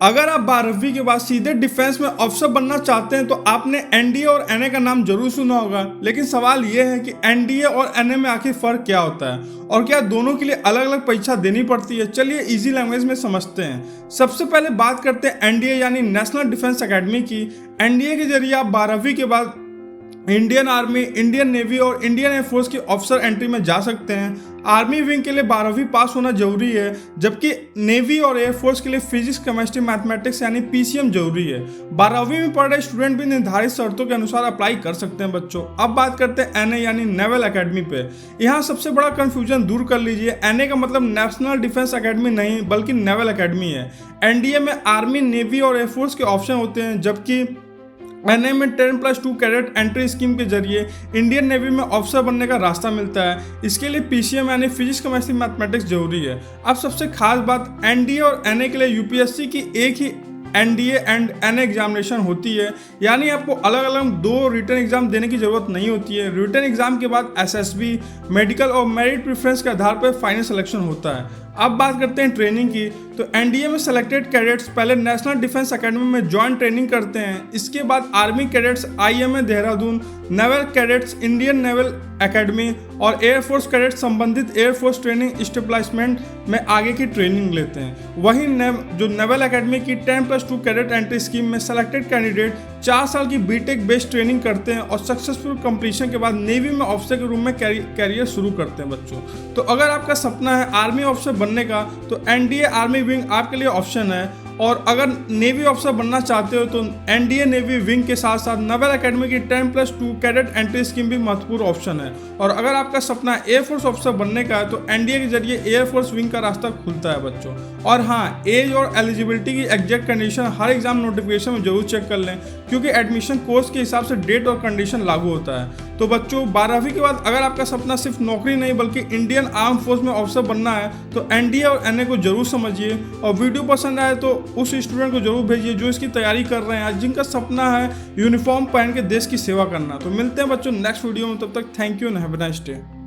अगर आप 12वीं के बाद सीधे डिफेंस में अफसर बनना चाहते हैं तो आपने एनडीए और एनए का नाम जरूर सुना होगा। लेकिन सवाल यह है कि एनडीए और एनए में आखिर फर्क क्या होता है और क्या दोनों के लिए अलग अलग परीक्षा देनी पड़ती है। चलिए इजी लैंग्वेज में समझते हैं। सबसे पहले बात करते हैं एनडीए यानी नेशनल डिफेंस एकेडमी की। एनडीए के जरिए आप 12वीं के बाद इंडियन आर्मी, इंडियन नेवी और इंडियन एयरफोर्स की ऑफिसर एंट्री में जा सकते हैं। आर्मी विंग के लिए 12वीं पास होना जरूरी है, जबकि नेवी और एयरफोर्स के लिए फिजिक्स, केमिस्ट्री, मैथमेटिक्स यानी पीसीएम जरूरी है। 12वीं में पढ़ रहे स्टूडेंट भी निर्धारित शर्तों के अनुसार अप्लाई कर सकते हैं बच्चों। अब बात करते हैं एनए यानी नेवल एकेडमी पे। यहाँ सबसे बड़ा कंफ्यूजन दूर कर लीजिए। एनए का मतलब नेशनल डिफेंस एकेडमी नहीं बल्कि नेवल एकेडमी है। एनडीए में आर्मी, नेवी और एयरफोर्स के ऑप्शन होते हैं, जबकि एनए में 10+2 कैडेट एंट्री स्कीम के जरिए इंडियन नेवी में ऑफिसर बनने का रास्ता मिलता है। इसके लिए पीसीएम यानी फिजिक्स, केमिस्ट्री, मैथमेटिक्स जरूरी है। अब सबसे खास बात, एनडीए और एनए के लिए यूपीएससी की एक ही एनडीए एंड एनए एग्जामिनेशन होती है, यानी आपको अलग अलग 2 रिटन एग्जाम देने की जरूरत नहीं होती है। रिटन एग्जाम के बाद एसएसबी, मेडिकल और मेरिट प्रेफरेंस के आधार पर फाइनल सिलेक्शन होता है। अब बात करते हैं ट्रेनिंग की। तो एनडीए में सेलेक्टेड कैडेट्स पहले नेशनल डिफेंस एकेडमी में ज्वाइंट ट्रेनिंग करते हैं। इसके बाद army cadets IMA Dehradun, naval cadets Indian naval academy और एयरफोर्स कैडेट्स संबंधित एयरफोर्स ट्रेनिंग स्टेबलाइजमेंट में आगे की ट्रेनिंग लेते हैं। वहीं जो नेवल एकेडमी की 10+2 कैडेट एंट्री स्कीम में सेलेक्टेड कैंडिडेट 4 साल की बीटेक बेस्ड ट्रेनिंग करते हैं और सक्सेसफुल कंप्लीशन के बाद नेवी में ऑफिसर के रूप में कैरियर शुरू करते हैं बच्चों। तो अगर आपका सपना है आर्मी ऑफिसर बनने का तो एनडीए आर्मी विंग आपके लिए ऑप्शन है, और अगर नेवी ऑफिसर बनना चाहते हो तो एनडीए नेवी विंग के साथ साथ नेवल एकेडमी की 10+2 कैडेट एंट्री स्कीम भी महत्वपूर्ण ऑप्शन है। और अगर आपका सपना एयरफोर्स ऑफिसर बनने का है तो एनडीए के जरिए एयरफोर्स विंग का रास्ता खुलता है बच्चों। और हाँ, एज और एलिजिबिलिटी की एग्जैक्ट कंडीशन हर एग्जाम नोटिफिकेशन में जरूर चेक कर लें, क्योंकि एडमिशन कोर्स के हिसाब से डेट और कंडीशन लागू होता है। तो बच्चों, 12वीं के बाद अगर आपका सपना सिर्फ नौकरी नहीं बल्कि इंडियन आर्म फोर्स में ऑफिसर बनना है तो एनडीए और एनए को जरूर समझिए। और वीडियो पसंद आए तो उस स्टूडेंट को जरूर भेजिए जो इसकी तैयारी कर रहे हैं, जिनका सपना है यूनिफॉर्म पहन के देश की सेवा करना। तो मिलते हैं बच्चों नेक्स्ट वीडियो में, तब तक thank you and have a nice day.